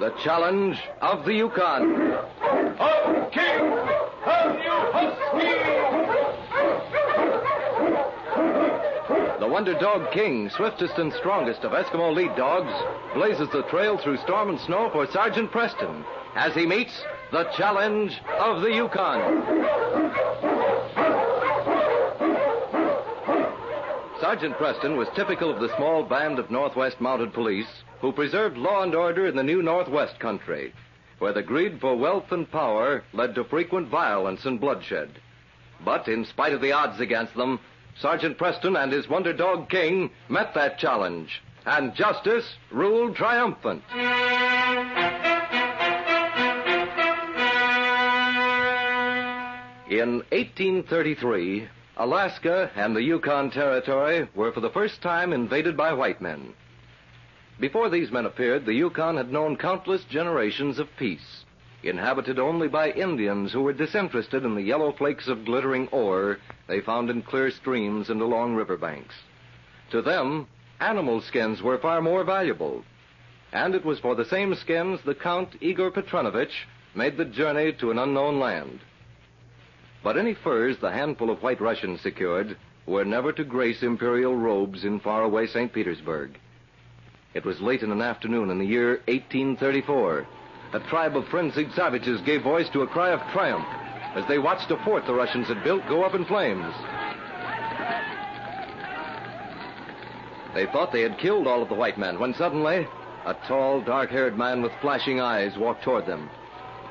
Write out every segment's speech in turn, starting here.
The challenge of the Yukon. Up, King! Up, you husky! The Wonder Dog King, swiftest and strongest of Eskimo lead dogs, blazes the trail through storm and snow for Sergeant Preston as he meets the challenge of the Yukon. Sergeant Preston was typical of the small band of Northwest Mounted Police who preserved law and order in the new Northwest country, where the greed for wealth and power led to frequent violence and bloodshed. But in spite of the odds against them, Sergeant Preston and his Wonder Dog King met that challenge, and justice ruled triumphant. In 1833, Alaska and the Yukon Territory were for the first time invaded by white men. Before these men appeared, the Yukon had known countless generations of peace, inhabited only by Indians who were disinterested in the yellow flakes of glittering ore they found in clear streams and along riverbanks. To them, animal skins were far more valuable, and it was for the same skins the Count Igor Petrovich made the journey to an unknown land. But any furs the handful of White Russians secured were never to grace imperial robes in faraway St. Petersburg. It was late in an afternoon in the year 1834. A tribe of frenzied savages gave voice to a cry of triumph as they watched a fort the Russians had built go up in flames. They thought they had killed all of the white men when suddenly a tall, dark-haired man with flashing eyes walked toward them.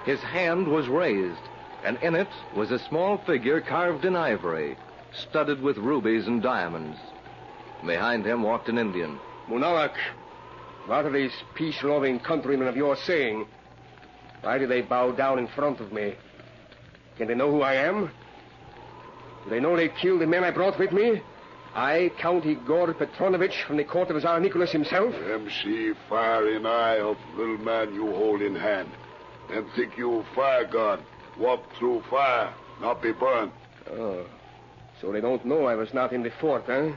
His hand was raised, and in it was a small figure carved in ivory, studded with rubies and diamonds. Behind him walked an Indian. Munalak, what are these peace-loving countrymen of yours saying? Why do they bow down in front of me? Can they know who I am? Do they know they killed the men I brought with me? I, Count Igor Petrovich, from the court of Tsar Nicholas himself? Them see fire in eye of little man you hold in hand. And think you fire god. Walk through fire, not be burned. Oh, so they don't know I was not in the fort, huh?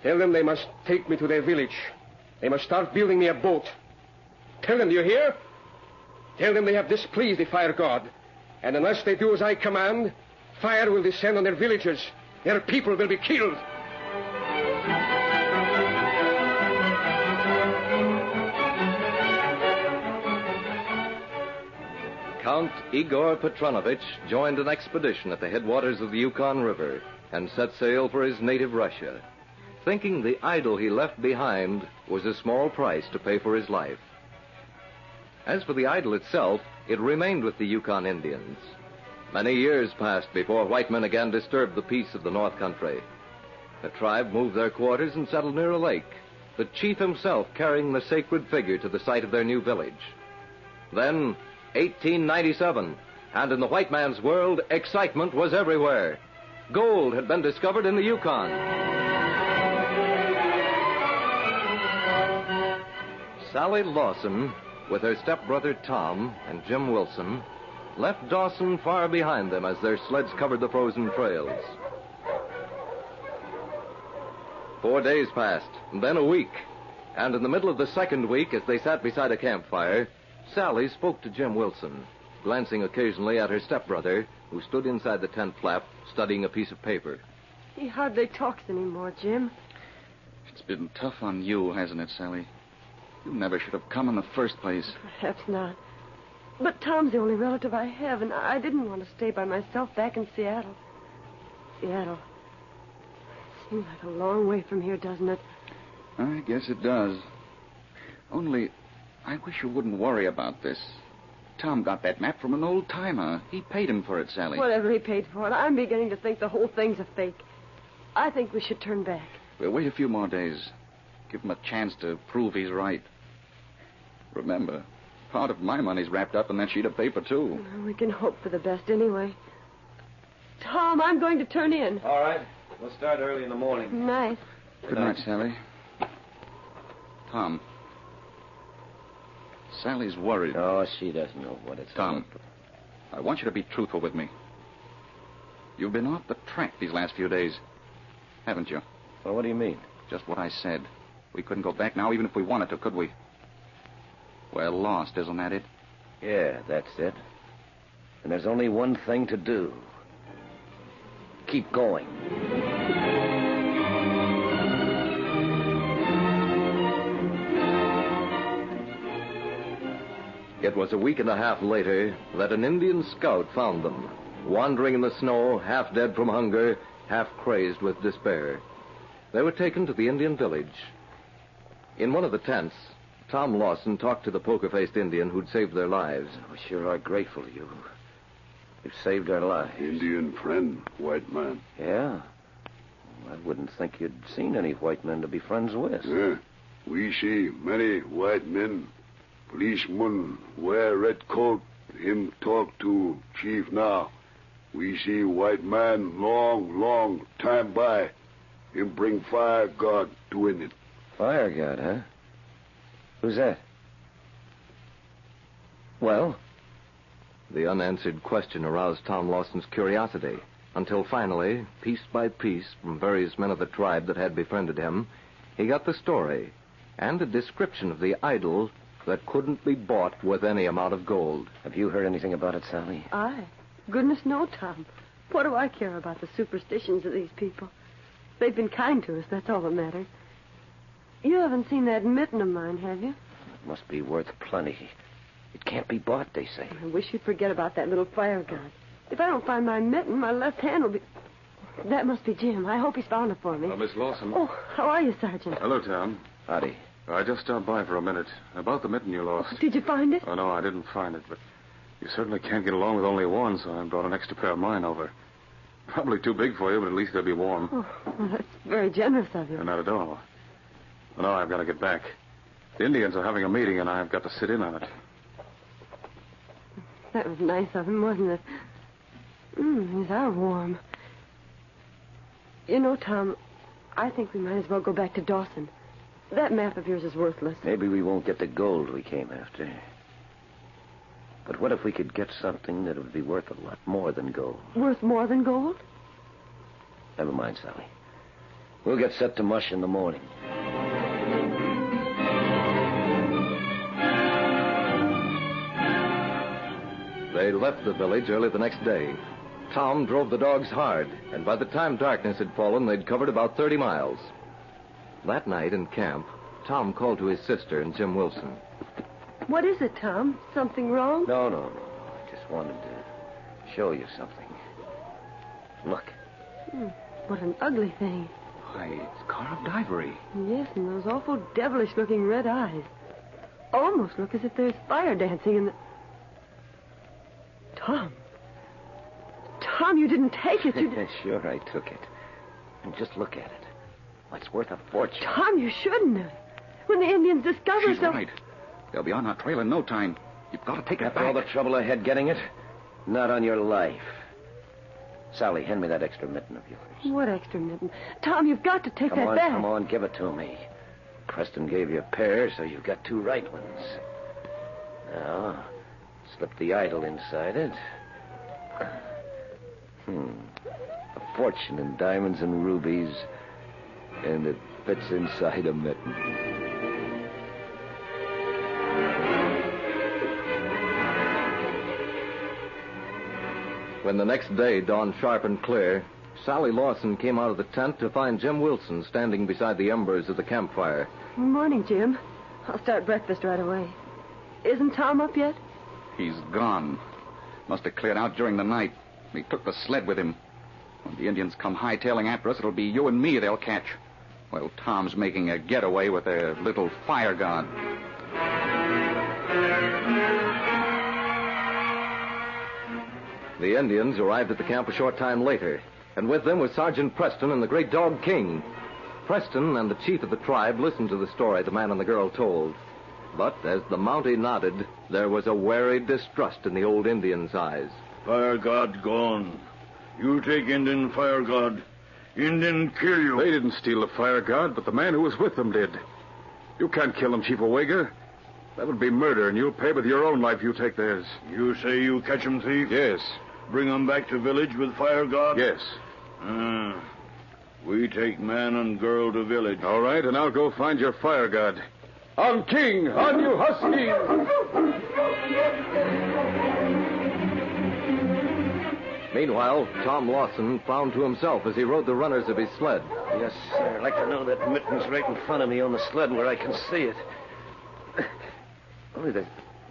Tell them they must take me to their village. They must start building me a boat. Tell them, do you hear? Tell them they have displeased the fire god. And unless they do as I command, fire will descend on their villagers. Their people will be killed. Count Igor Petrovich joined an expedition at the headwaters of the Yukon River and set sail for his native Russia, thinking the idol he left behind was a small price to pay for his life. As for the idol itself, it remained with the Yukon Indians. Many years passed before white men again disturbed the peace of the North Country. The tribe moved their quarters and settled near a lake, the chief himself carrying the sacred figure to the site of their new village. Then, 1897, and in the white man's world, excitement was everywhere. Gold had been discovered in the Yukon. Sally Lawson, with her stepbrother Tom and Jim Wilson, left Dawson far behind them as their sleds covered the frozen trails. 4 days passed, and then a week. And in the middle of the second week, as they sat beside a campfire, Sally spoke to Jim Wilson, glancing occasionally at her stepbrother, who stood inside the tent flap, studying a piece of paper. He hardly talks anymore, Jim. It's been tough on you, hasn't it, Sally? You never should have come in the first place. Perhaps not. But Tom's the only relative I have, and I didn't want to stay by myself back in Seattle. Seattle. Seems like a long way from here, doesn't it? I guess it does. Only, I wish you wouldn't worry about this. Tom got that map from an old-timer. He paid him for it, Sally. Whatever he paid for it, I'm beginning to think the whole thing's a fake. I think we should turn back. We'll wait a few more days. Give him a chance to prove he's right. Remember, part of my money's wrapped up in that sheet of paper, too. Well, we can hope for the best anyway. Tom, I'm going to turn in. All right. We'll start early in the morning. Nice. Good night, Sally. Tom. Sally's worried. Oh, she doesn't know what it's Tom, I want you to be truthful with me. You've been off the track these last few days, haven't you? Well, what do you mean? Just what I said. We couldn't go back now, even if we wanted to, could we? We're lost, isn't that it? Yeah, that's it. And there's only one thing to do. Keep going. It was a week and a half later that an Indian scout found them, wandering in the snow, half dead from hunger, half crazed with despair. They were taken to the Indian village. In one of the tents, Tom Lawson talked to the poker-faced Indian who'd saved their lives. We sure are grateful to you. You've saved our lives. Indian friend, white man. Yeah? I wouldn't think you'd seen any white men to be friends with. Yeah. We see many white men. Policeman wear red coat. Him talk to chief now. We see white man long time by. Him bring fire god to Indian. Fire god, huh? Who's that? Well? The unanswered question aroused Tom Lawson's curiosity, until finally, piece by piece, from various men of the tribe that had befriended him, he got the story and a description of the idol that couldn't be bought with any amount of gold. Have you heard anything about it, Sally? I? Goodness, no, Tom. What do I care about the superstitions of these people? They've been kind to us, that's all that matters. You haven't seen that mitten of mine, have you? It must be worth plenty. It can't be bought, they say. I wish you'd forget about that little fire god. If I don't find my mitten, my left hand will be... That must be Jim. I hope he's found it for me. Miss Lawson. Oh, how are you, Sergeant? Hello, Tom. Howdy. I just stopped by for a minute. About the mitten you lost. Did you find it? Oh, no, I didn't find it, but you certainly can't get along with only one, so I brought an extra pair of mine over. Probably too big for you, but at least they'll be warm. Oh, well, that's very generous of you. Not at all. Well, no, I've got to get back. The Indians are having a meeting, and I've got to sit in on it. That was nice of him, wasn't it? These are warm. You know, Tom, I think we might as well go back to Dawson. That map of yours is worthless. Maybe we won't get the gold we came after. But what if we could get something that would be worth a lot more than gold? Worth more than gold? Never mind, Sally. We'll get set to mush in the morning. They left the village early the next day. Tom drove the dogs hard, and by the time darkness had fallen, they'd covered about 30 miles. That night in camp, Tom called to his sister and Jim Wilson. What is it, Tom? Something wrong? No. I just wanted to show you something. Look. What an ugly thing. Why, it's carved ivory. Yes, and those awful devilish-looking red eyes. Almost look as if there's fire dancing in the... Tom, you didn't take it. Sure, I took it. And just look at it. It's worth a fortune. Tom, you shouldn't have. When the Indians discover She's right. They'll be on our trail in no time. You've got to take it After back. all the trouble I had getting it? Not on your life. Sally, hand me that extra mitten of yours. What extra mitten? Tom, you've got to take that back. Come on, give it to me. Preston gave you a pair, so you've got two right ones. Now, slip the idol inside it. A fortune in diamonds and rubies, and it fits inside a mitten. When the next day dawned sharp and clear, Sally Lawson came out of the tent to find Jim Wilson standing beside the embers of the campfire. Good morning, Jim. I'll start breakfast right away. Isn't Tom up yet? He's gone. Must have cleared out during the night. He took the sled with him. When the Indians come hightailing after us, it'll be you and me they'll catch. Well, Tom's making a getaway with their little fire god. The Indians arrived at the camp a short time later, and with them was Sergeant Preston and the great dog King. Preston and the chief of the tribe listened to the story the man and the girl told. But as the Mountie nodded, there was a wary distrust in the old Indian's eyes. Fire god gone. You take Indian fire god. Indian kill you. They didn't steal the fire god, but the man who was with them did. You can't kill him, Chief Owega. That would be murder, and you'll pay with your own life if you take theirs. You say you catch him thief? Yes. Bring him back to village with fire god? Yes. We take man and girl to village. All right, and I'll go find your fire god. On King! On you huskies! Meanwhile, Tom Lawson frowned to himself as he rode the runners of his sled. Yes, sir. I'd like to know that mitten's right in front of me on the sled where I can see it. Only the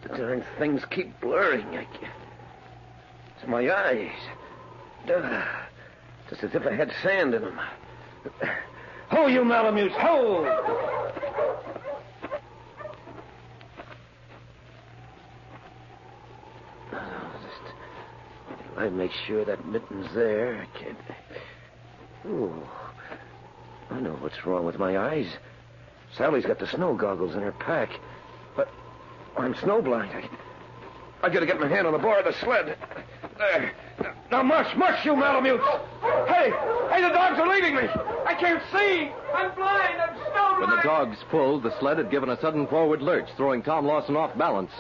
darn things keep blurring. It's my eyes. Just as if I had sand in them. Ho, you Malamutes, ho! I make sure that mitten's there. I can't. Ooh. I know what's wrong with my eyes. Sally's got the snow goggles in her pack. But I'm snowblind. I gotta get my hand on the bar of the sled. There. Now, mush, you Malamutes! Hey, the dogs are leading me! I can't see! I'm blind! I'm snowblind! When the dogs pulled, the sled had given a sudden forward lurch, throwing Tom Lawson off balance.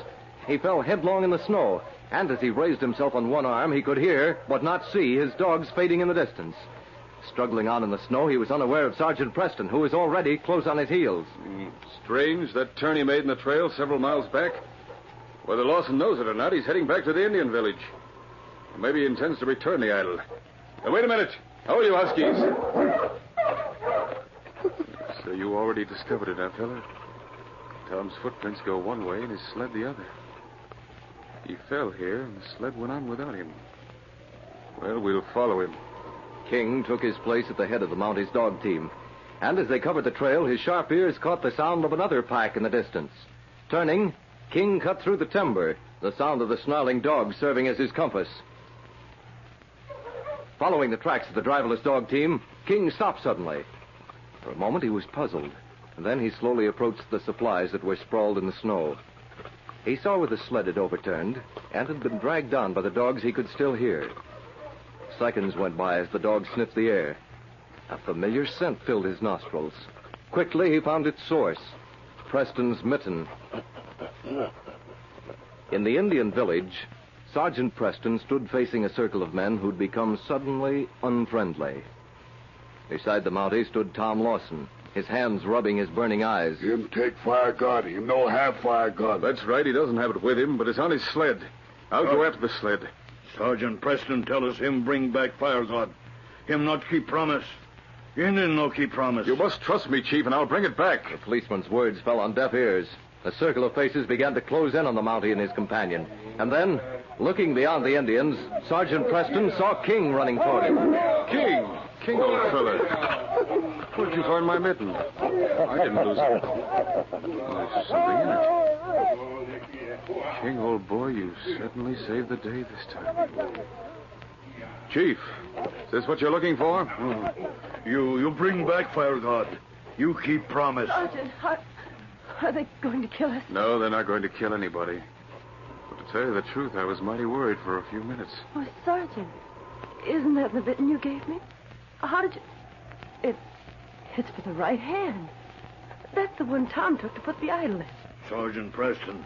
He fell headlong in the snow, and as he raised himself on one arm, he could hear, but not see, his dogs fading in the distance. Struggling on in the snow, he was unaware of Sergeant Preston, who was already close on his heels. Strange, that turn he made in the trail several miles back. Whether Lawson knows it or not, he's heading back to the Indian village. Maybe he intends to return the idol. Now, wait a minute. How are you, huskies? So you already discovered it, huh, fella? Tom's footprints go one way and his sled the other. He fell here, and the sled went on without him. Well, we'll follow him. King took his place at the head of the Mounties dog team. And as they covered the trail, his sharp ears caught the sound of another pack in the distance. Turning, King cut through the timber, the sound of the snarling dog serving as his compass. Following the tracks of the driverless dog team, King stopped suddenly. For a moment, he was puzzled. And then he slowly approached the supplies that were sprawled in the snow. He saw where the sled had overturned and had been dragged on by the dogs he could still hear. Seconds went by as the dog sniffed the air. A familiar scent filled his nostrils. Quickly, he found its source, Preston's mitten. In the Indian village, Sergeant Preston stood facing a circle of men who'd become suddenly unfriendly. Beside the Mountie stood Tom Lawson, his hands rubbing his burning eyes. Him take fire gun. Him no have fire gun. That's right. He doesn't have it with him, but it's on his sled. I'll go after the sled. Sergeant Preston tell us him bring back fire god. Him not keep promise. Indian no keep promise. You must trust me, Chief, and I'll bring it back. The policeman's words fell on deaf ears. A circle of faces began to close in on the Mountie and his companion. And then, looking beyond the Indians, Sergeant Preston saw King running toward him. King, old fella. Where'd you find my mitten? I didn't lose it. There's something in it. King, old boy, you certainly saved the day this time. Chief, is this what you're looking for? You bring back fire god. You keep promise. Sergeant, are they going to kill us? No, they're not going to kill anybody. But to tell you the truth, I was mighty worried for a few minutes. Oh, Sergeant, isn't that the mitten you gave me? How did you... It's for the right hand. That's the one Tom took to put the idol in. Sergeant Preston,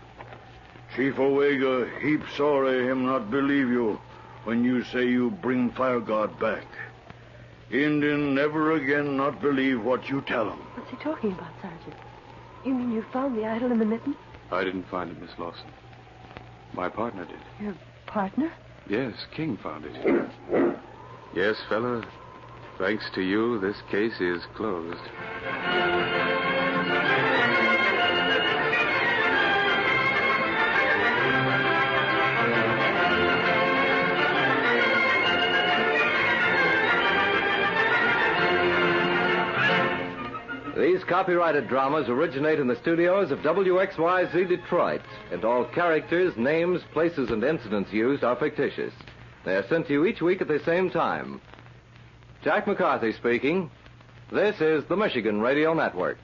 Chief Owega heap sorry him not believe you when you say you bring fire god back. Indian never again not believe what you tell him. What's he talking about, Sergeant? You mean you found the idol in the mitten? I didn't find it, Miss Lawson. My partner did. Your partner? Yes, King found it. Yes, fella. Thanks to you, this case is closed. These copyrighted dramas originate in the studios of WXYZ Detroit, and all characters, names, places, and incidents used are fictitious. They are sent to you each week at the same time. Jack McCarthy speaking. This is the Michigan Radio Network.